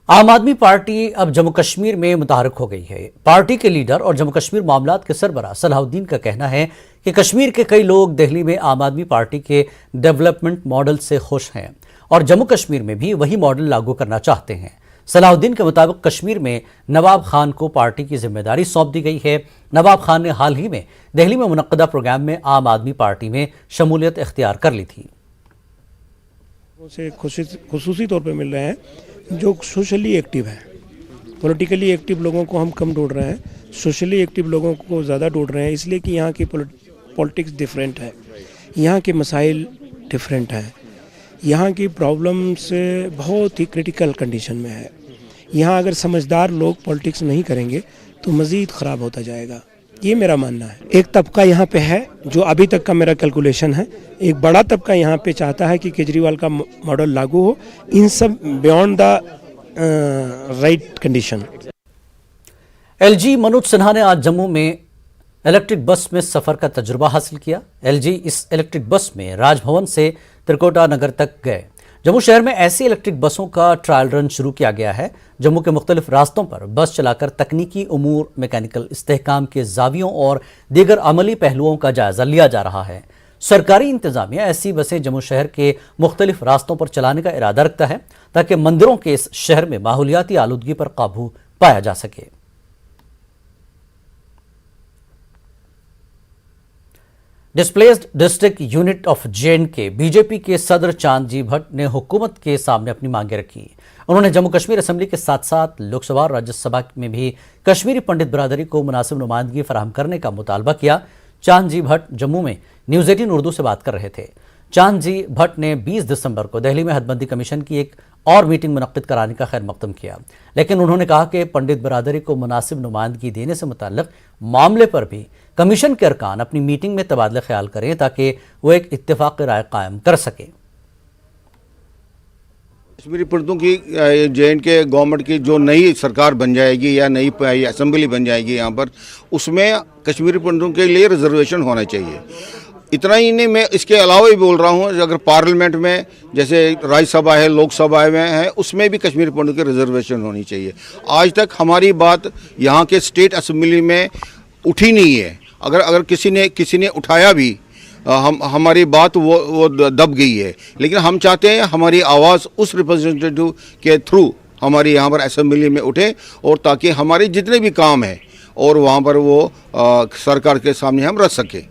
عام آدمی پارٹی اب جموں کشمیر میں متحرک ہو گئی ہے۔ پارٹی کے لیڈر اور جموں کشمیر معاملات کے سربراہ صلاح الدین کا کہنا ہے کہ کشمیر کے کئی لوگ دہلی میں عام آدمی پارٹی کے ڈیولپمنٹ ماڈل سے خوش ہیں اور جموں کشمیر میں بھی وہی ماڈل لاگو کرنا چاہتے ہیں۔ صلاح الدین کے مطابق کشمیر میں نواب خان کو پارٹی کی ذمہ داری سونپ دی گئی ہے۔ نواب خان نے حال ہی میں دہلی میں منعقدہ پروگرام میں عام آدمی پارٹی میں شمولیت اختیار کر لی تھی۔ سے خصوصی طور پہ مل رہے ہیں جو سوشلی ایکٹیو ہیں، پولیٹیکلی ایکٹیو لوگوں کو ہم کم ڈھونڈ رہے ہیں، سوشلی ایکٹیو لوگوں کو زیادہ ڈھونڈ رہے ہیں، اس لیے کہ یہاں کی پولیٹکس ڈیفرنٹ ہے، یہاں کے مسائل ڈیفرنٹ ہیں، یہاں کی پرابلمس بہت ہی کرٹیکل کنڈیشن میں ہے۔ یہاں اگر سمجھدار لوگ پولیٹکس نہیں کریں گے تو مزید خراب ہوتا جائے گا، یہ میرا ماننا ہے۔ ایک طبقہ یہاں پہ ہے جو ابھی تک کا میرا کیلکولیشن ہے، ایک بڑا طبقہ یہاں پہ چاہتا ہے کہ کیجریوال کا ماڈل لاگو ہو، ان سب beyond the right condition. L G Manoj Sinha نے آج جموں میں الیکٹرک بس میں سفر کا تجربہ حاصل کیا۔ ایل جی اس الیکٹرک بس میں راج بھون سے ترکوٹا نگر تک گئے۔ جموں شہر میں ایسی الیکٹرک بسوں کا ٹرائل رن شروع کیا گیا ہے۔ جموں کے مختلف راستوں پر بس چلا کر تکنیکی امور، میکینیکل استحکام کے زاویوں اور دیگر عملی پہلوؤں کا جائزہ لیا جا رہا ہے۔ سرکاری انتظامیہ ایسی بسیں جموں شہر کے مختلف راستوں پر چلانے کا ارادہ رکھتا ہے تاکہ مندروں کے اس شہر میں ماحولیاتی آلودگی پر قابو پایا جا سکے۔ Displaced district unit of JNK B J P کے صدر چاند جی بھٹ نے حکومت کے سامنے اپنی مانگیں رکھی۔ انہوں نے جموں کشمیر اسمبلی کے ساتھ ساتھ لوک سبھا اور راجیہ سبھا میں بھی کشمیری پنڈت برادری کو مناسب نمائندگی فراہم کرنے کا مطالبہ کیا۔ چاند جی بھٹ جموں میں نیوز 18 اردو سے بات کر رہے تھے۔ چاند جی بھٹ نے 20 دسمبر کو دہلی میں حد بندی کمیشن کی ایک اور میٹنگ منعقد کرانے کا خیر مقدم کیا، لیکن انہوں نے کہا کہ پنڈت برادری کو مناسب نمائندگی دینے سے متعلق معاملے پر بھی کمیشن کے ارکان اپنی میٹنگ میں تبادلہ خیال کریں تاکہ وہ ایک اتفاق رائے قائم کر سکیں۔ کشمیری پنڈتوں کی JNK گورنمنٹ کی جو نئی سرکار بن جائے گی یا نئی اسمبلی بن جائے گی یہاں پر، اس میں کشمیری پنڈتوں کے لیے ریزرویشن ہونا چاہیے۔ اتنا ہی نہیں، میں اس کے علاوہ بھی بول رہا ہوں، اگر پارلیمنٹ میں جیسے راجیہ سبھا ہے، لوک سبھا میں ہے، اس میں بھی کشمیری پنڈتوں کی ریزرویشن ہونی چاہیے۔ آج تک ہماری بات یہاں کے اسٹیٹ اسمبلی میں اٹھی نہیں ہے۔ اگر کسی نے اٹھایا بھی، ہماری بات وہ دب گئی ہے، لیکن ہم چاہتے ہیں ہماری آواز اس ریپرزنٹیٹیو کے تھرو ہماری یہاں پر اسمبلی میں اٹھے، اور تاکہ ہمارے جتنے بھی کام ہیں اور وہاں پر وہ سرکار کے سامنے ہم رکھ سکیں۔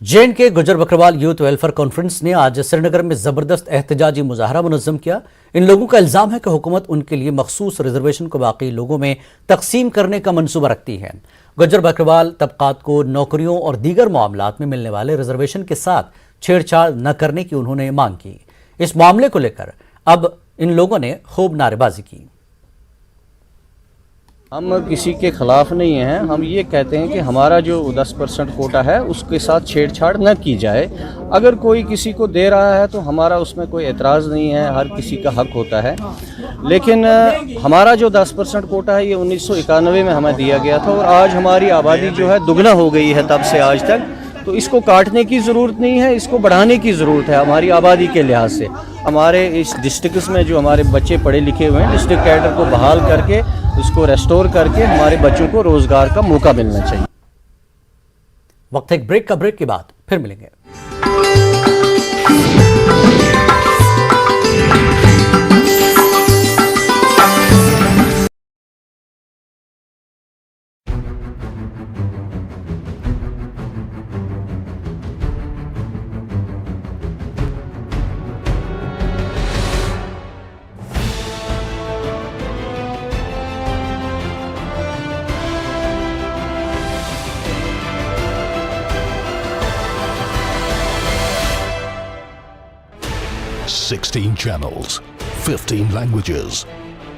JNK Gujjar Bakarwal youth welfare conference نے آج سری نگر میں زبردست احتجاجی مظاہرہ منظم کیا۔ ان لوگوں کا الزام ہے کہ حکومت ان کے لیے مخصوص ریزرویشن کو باقی لوگوں میں تقسیم کرنے کا منصوبہ رکھتی ہے۔ گجر بکروال طبقات کو نوکریوں اور دیگر معاملات میں ملنے والے ریزرویشن کے ساتھ چھیڑ چھاڑ نہ کرنے کی انہوں نے مانگ کی۔ اس معاملے کو لے کر اب ان لوگوں نے خوب نعرے بازی کی۔ ہم کسی کے خلاف نہیں ہیں، ہم یہ کہتے ہیں کہ ہمارا جو 10% کوٹا ہے اس کے ساتھ چھیڑ چھاڑ نہ کی جائے۔ اگر کوئی کسی کو دے رہا ہے تو ہمارا اس میں کوئی اعتراض نہیں ہے، ہر کسی کا حق ہوتا ہے، لیکن ہمارا جو 10% کوٹا ہے یہ 1991 میں ہمیں دیا گیا تھا، اور آج ہماری آبادی جو ہے دگنا ہو گئی ہے تب سے آج تک، تو اس کو کاٹنے کی ضرورت نہیں ہے، اس کو بڑھانے کی ضرورت ہے ہماری آبادی کے لحاظ سے۔ ہمارے اس ڈسٹرکٹس میں جو ہمارے بچے پڑھے لکھے ہوئے ہیں، ڈسٹرکٹ کیڈر کو بحال کر کے اس کو ریسٹور کر کے ہمارے بچوں کو روزگار کا موقع ملنا چاہیے۔ وقت ایک بریک کا، بریک کے بعد پھر ملیں گے۔ Sixteen channels, 15 languages,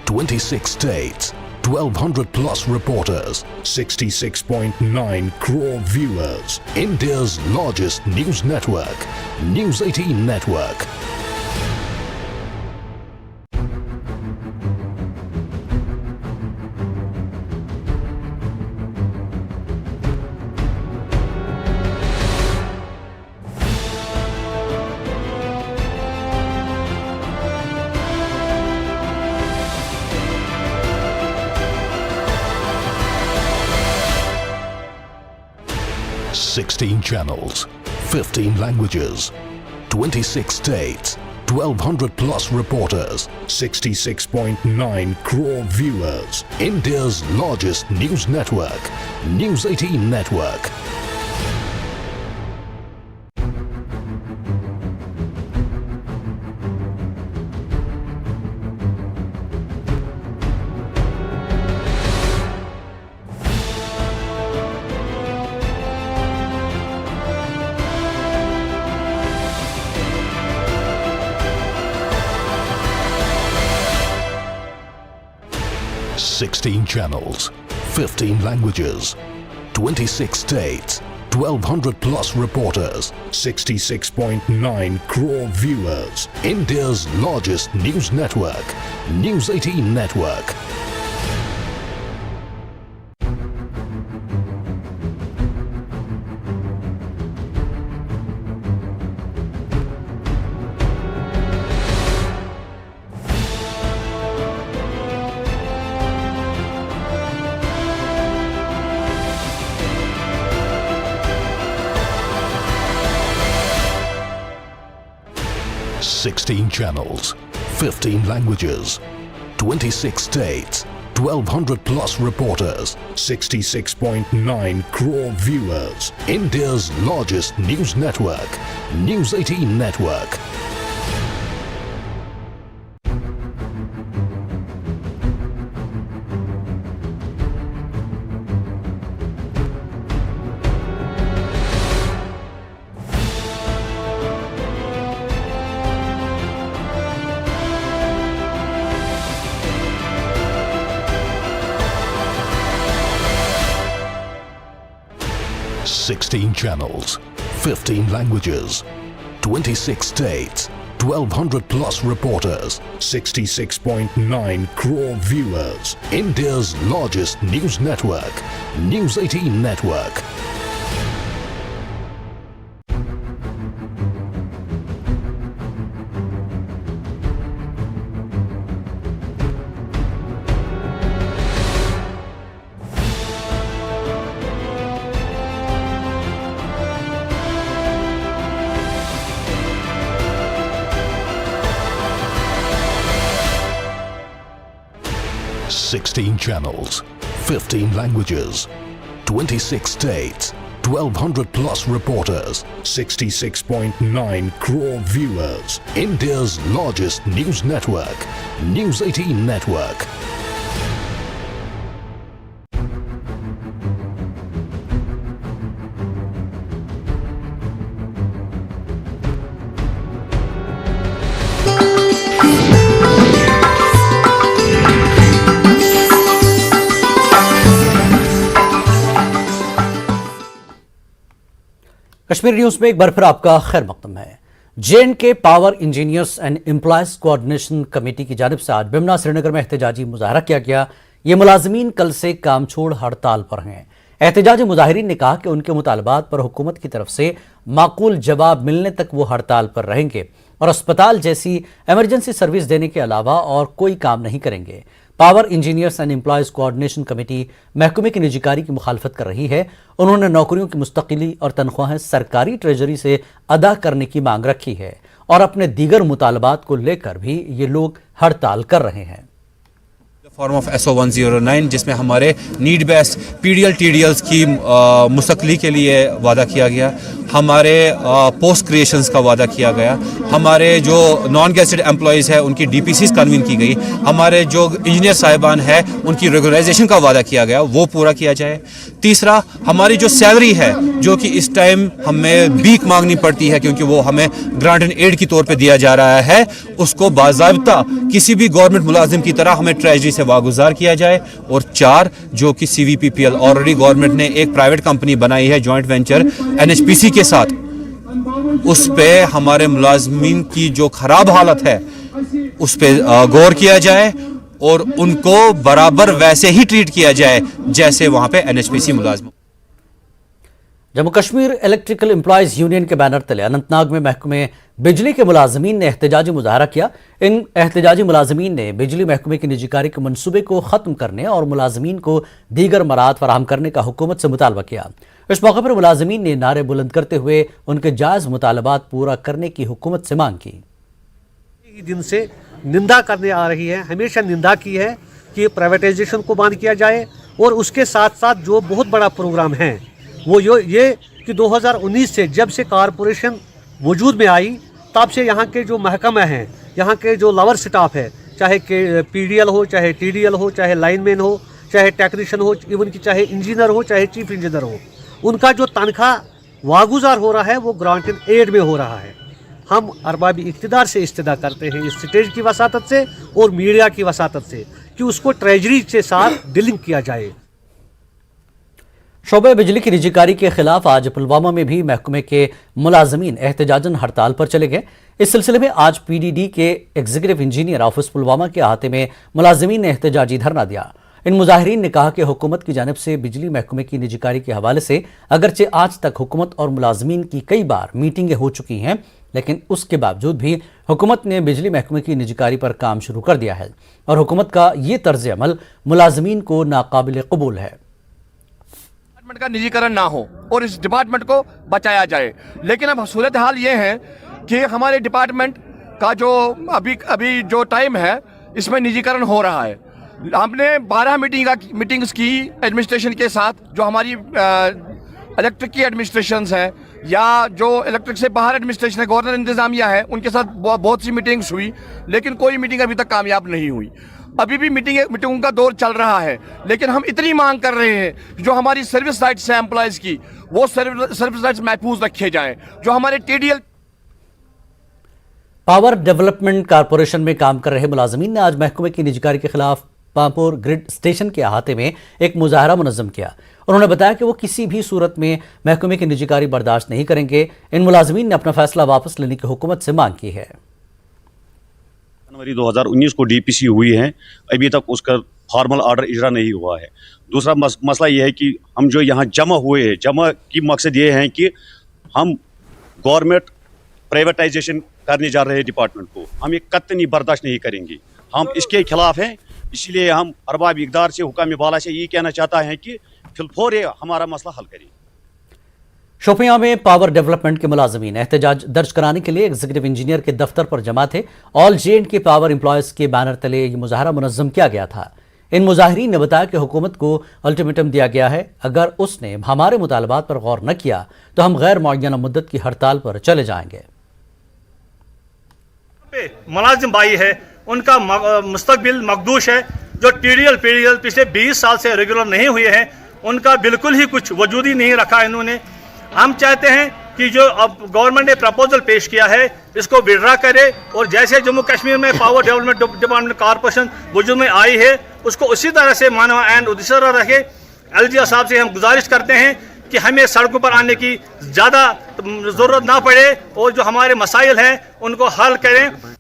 26 states, 1,200 plus reporters, 66.9 crore viewers. India's largest news network, News 18 Network. 16 channels, 15 languages, 26 states, 1200 plus reporters, 66.9 crore viewers. India's largest news network, News 18 Network. Sixteen channels, 15 languages, 26 states, 1200 plus reporters, 66.9 crore viewers. India's largest news network, News 18 Network. Sixteen channels, 15 languages, 26 states, 1200 plus reporters, 66.9 crore viewers. India's largest news network, News 18 Network. Sixteen channels, 15 languages, 26 states, 1200 plus reporters, 66.9 crore viewers. India's largest news network, News 18 Network. Sixteen channels, 15 languages, 26 states, 1200 plus reporters, 66.9 crore viewers. India's largest news network, News 18 Network. Kashmir news में एक बार फिर आपका खैर मकदम है। JNK power engineers and employees coordination committee की जानिब से आज बिमना श्रीनगर में एहतजाजी मुजाहरा किया गया। ये मुलाजमीन कल से काम छोड़ हड़ताल पर हैं। एहतजाजी मुजाहिरीन ने कहा कि उनके मुतालबात पर हुकूमत की तरफ से माकूल जवाब मिलने तक वो हड़ताल पर रहेंगे और अस्पताल जैसी इमरजेंसी सर्विस देने के अलावा और कोई काम नहीं करेंगे। Power engineers and employees coordination committee महकमे की निजीकारी की मुखालफत कर रही है। उन्होंने नौकरियों की मुस्तकिली और तनख्वाहें सरकारी ट्रेजरी से अदा करने की मांग रखी है और अपने दीगर मुतालबात को लेकर भी ये लोग हड़ताल कर रहे हैं। फॉर्म ऑफ SO 109 जिसमें हमारे नीड बेस्ड PDL TDLs की मुस्तकली के लिए वादा किया गया, हमारे पोस्ट क्रिएशंस का वादा किया गया, हमारे जो नॉन गेजेटेड एम्प्लॉयज़ है उनकी DPCs कन्वीन की गई, हमारे जो इंजीनियर साहिबान है उनकी रेगुलराइजेशन का वादा किया गया, वो पूरा किया जाए। तीसरा, हमारी जो सैलरी है जो कि इस टाइम हमें भीख मांगनी पड़ती है क्योंकि वो हमें ग्रांट एंड एड की तौर पे दिया जा रहा है, उसको बाज़ाब्ता किसी भी गवर्नमेंट मुलाजिम की तरह हमें ट्रेजरी से वागुजार किया जाए। और 4, जो कि CVPPL ऑलरेडी गवर्नमेंट ने एक प्राइवेट कंपनी बनाई है जॉइंट वेंचर NHPC के साथ, उस पे हमारे मुलाजमीन की जो खराब हालत है उस पे गौर किया जाए और उनको बराबर वैसे ही ट्रीट किया जाए जैसे वहां पे NHPC मुलाजम। Jammu Kashmir electrical employees union के बैनर तले अनंतनाग में महकमे बिजली के मुलाजमीन ने एहतजाजी मुजाहरा किया। इन एहतजाजी मुलाजमीन ने बिजली महकमे की निजीकारी के मनसूबे को ख़त्म करने और मुलाजमीन को दीगर मराहत फराहम करने का हुकूमत से मुतालबा किया। इस मौके पर मुलाजमीन ने नारे बुलंद करते हुए उनके जायज़ मुतालबात पूरा करने की हुकूमत से मांग की। दिन से निंदा करने आ रही है, हमेशा निंदा की है कि प्राइवेटाइजेशन को बंद किया जाए, और उसके साथ साथ जो बहुत बड़ा प्रोग्राम है वो ये कि 2019 से जब से कारपोरेशन वजूद में आई तब से यहाँ के जो महकमा हैं, यहाँ के जो लवर स्टाफ है, चाहे के PDL हो, चाहे TDL हो, चाहे लाइनमैन हो, चाहे टेक्नीशियन हो, इवन कि चाहे इंजीनियर हो, चाहे चीफ इंजीनियर हो, उनका जो तनख्वाह वागुजार हो रहा है वो ग्रांटेड एड में हो रहा है। हम अरबाबी इक़्तिदार से इस्तिदा करते हैं इस स्टेज की वसातत से और मीडिया की वसातत से कि उसको ट्रेजरी के साथ डीलिंग किया जाए। शोबे बिजली की निजीकारी के खिलाफ आज पुलवामा में भी महकमे के मुलाजमीन एहतजाजन हड़ताल पर चले गए। इस सिलसिले में आज PDD के एग्जीक्यूटिव इंजीनियर ऑफिस पुलवामा के अहाते में मुलाजमीन ने एहतजाजी धरना दिया। इन मुजाहिरीन ने कहा कि हुकूमत की जानिब से बिजली महकमे की निजीकारी के हवाले से अगरचे आज तक हुकूमत और मुलाजमीन की कई बार मीटिंगें हो चुकी हैं, लेकिन उसके बावजूद भी हुकूमत ने बिजली महकमे की निजीकारी पर काम शुरू कर दिया है और हुकूमत का ये तर्ज अमल मुलाजमीन को नाकाबिल कबूल है। डिपार्टमेंट का निजीकरण ना हो और इस डिपार्टमेंट को बचाया जाए। लेकिन अब सूरत हाल ये है कि हमारे डिपार्टमेंट का जो अभी जो टाइम है इसमें निजीकरण हो रहा है। हमने 12 मीटिंग्स की एडमिनिस्ट्रेशन के साथ, जो हमारी इलेक्ट्रिक की एडमिनिस्ट्रेशंस हैं या जो इलेक्ट्रिक से बाहर एडमिनिस्ट्रेशन है, गवर्नर इंतजामिया है, उनके साथ बहुत सी मीटिंग्स हुई, लेकिन कोई मीटिंग अभी तक कामयाब नहीं हुई। अभी भी मीटिंगों का दौर चल रहा है, लेकिन हम इतनी मांग कर रहे हैं जो हमारी सर्विस राइट्स है एम्प्लॉयज़ की, वो सर्विस राइट्स महफूज रखे जाएं। जो हमारे TDL पावर डेवलपमेंट कारपोरेशन में काम कर रहे मुलाजमीन ने आज महकमे की निजीकारी के खिलाफ पामपुर ग्रिड स्टेशन के अहाते में एक मुजाहरा मुनज़्ज़म किया। उन्होंने बताया कि वो किसी भी सूरत में महकमे की निजीकारी बर्दाश्त नहीं करेंगे। इन मुलाजमीन ने अपना फैसला वापस लेने की हुकूमत से मांग की है। जनवरी 2019 को DPC हुई है, अभी तक उसका फॉर्मल ऑर्डर इजरा नहीं हुआ है। दूसरा मसला ये है कि हम जो यहाँ जमा हुए हैं, जमा की मकसद ये है कि हम गवर्नमेंट प्राइवेटाइजेशन करने जा रहे हैं डिपार्टमेंट को, हम ये कतई बर्दाश्त नहीं करेंगे। हम इसके खिलाफ हैं, इसलिए हम अरबाब इक़्तिदार से, हुकाम बाला से ये कहना चाहता है कि फिलफौर हमारा मसला हल करें। शोपियां में पावर डेवलपमेंट के मुलाजमीन एहतजाज दर्ज कराने के लिए एग्जीक्यूटिव इंजीनियर के दफ्तर पर जमा थे। ऑल J&K पावर एम्प्लॉयज़ के बैनर तले ये मुजाहरा मुनज़्ज़म किया गया था। इन मुजाहिरीन ने बताया कि हुकूमत को अल्टीमेटम दिया गया है, अगर उसने हमारे मुतालबात पर गौर न किया तो हम गैर मुअय्यना मुद्दत की हड़ताल पर चले जाएंगे। मुलाजिम भाई है, उनका मुस्तकबिल मकदूश है। जो TDL PDL पिछले 20 साल से रेगुलर नहीं हुए हैं, उनका बिल्कुल ही कुछ वजूद ही नहीं रखा इन्होंने। हम चाहते हैं कि जो अब गवर्नमेंट ने प्रपोजल पेश किया है इसको विड्रा करे, और जैसे जम्मू कश्मीर में पावर डेवलपमेंट डिपार्टमेंट कॉर्पोरेशन वजूद में आई है उसको उसी तरह से मानवा एंड दूसरा रखे। LGR साहब से हम गुजारिश करते हैं कि हमें सड़कों पर आने की ज़्यादा ज़रूरत ना पड़े और जो हमारे मसाइल हैं उनको हल करें।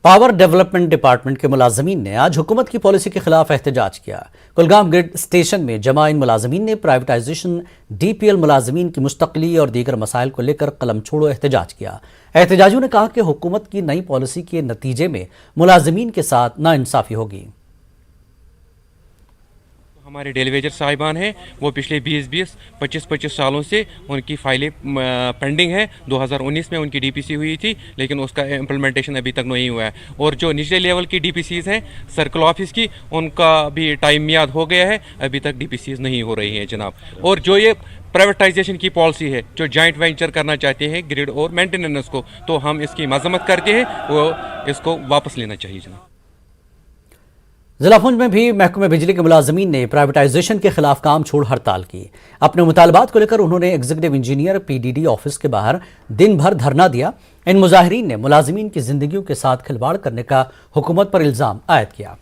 पावर डेवलपमेंट डिपार्टमेंट के मुलाजमीन ने आज हुकूमत की पॉलिसी के खिलाफ एहतजाज किया। कुलगाम ग्रिड स्टेशन में जमा इन मुलाजमीन ने प्राइवेटाइजेशन, DPL मुलाजमीन की मुस्तकली और दीगर मसाइल को लेकर कलम छोड़ो एहतजाज किया। एहतजाजियों ने कहा कि हुकूमत की नई पॉलिसी के नतीजे में मुलाजमीन के साथ नाइंसाफ़ी होगी। हमारे डेली वेजर साहिबान हैं, वो पिछले 20-25 सालों से उनकी फाइलें पेंडिंग है। 2019 में उनकी DPC हुई थी, लेकिन उसका इम्प्लीमेंटेशन अभी तक नहीं हुआ है। और जो निचले लेवल की DPCs हैं सर्कल ऑफिस की, उनका भी टाइम मियाद हो गया है, अभी तक DPCs नहीं हो रही हैं जनाब। और जो ये प्राइवेटाइजेशन की पॉलिसी है, जो जॉइंट वेंचर करना चाहते हैं ग्रिड और मेंटेनेंस को, तो हम इसकी मजम्मत करते हैं, वो इसको वापस लेना चाहिए जनाब। जिला पुंछ में भी महकमे बिजली के मुलाजमीन ने प्राइवेटाइजेशन के खिलाफ काम छोड़ हड़ताल की। अपने मुतालबात को लेकर उन्होंने एग्जीक्यूटिव इंजीनियर PDD ऑफिस के बाहर दिन भर धरना दिया। इन मुजाहिरीन ने मुलाजमीन की जिंदगियों के साथ खिलवाड़ करने का हुकूमत पर इल्जाम आयद किया।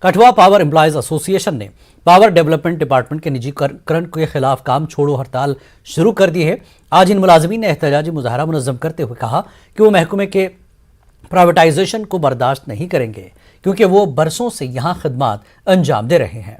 कठुआ पावर एम्प्लॉयज एसोसिएशन ने पावर डेवलपमेंट डिपार्टमेंट के निजीकरण के खिलाफ काम छोड़ो हड़ताल शुरू कर दी है। आज इन मुलाजमीन ने एहतजाजी मुजाहरा मुनज़्ज़म करते हुए कहा कि वो महकमे के प्राइवेटाइजेशन को बर्दाश्त नहीं करेंगे क्योंकि वो बरसों से यहां खिदमत अंजाम दे रहे हैं।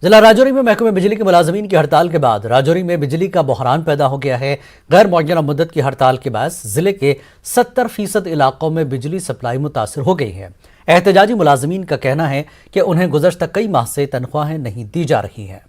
जिला राजौरी में महकमे बिजली के मुलाजमीन की हड़ताल के बाद राजौरी में बिजली का बहरान पैदा हो गया है। गैर मुअय्यना मुद्दत की हड़ताल के बायस जिले के 70% इलाकों में बिजली सप्लाई मुतासर हो गई है। एहतजाजी मुलाजमीन का कहना है कि उन्हें गुज़श्ता कई माह से तनख्वाहें नहीं दी जा रही हैं।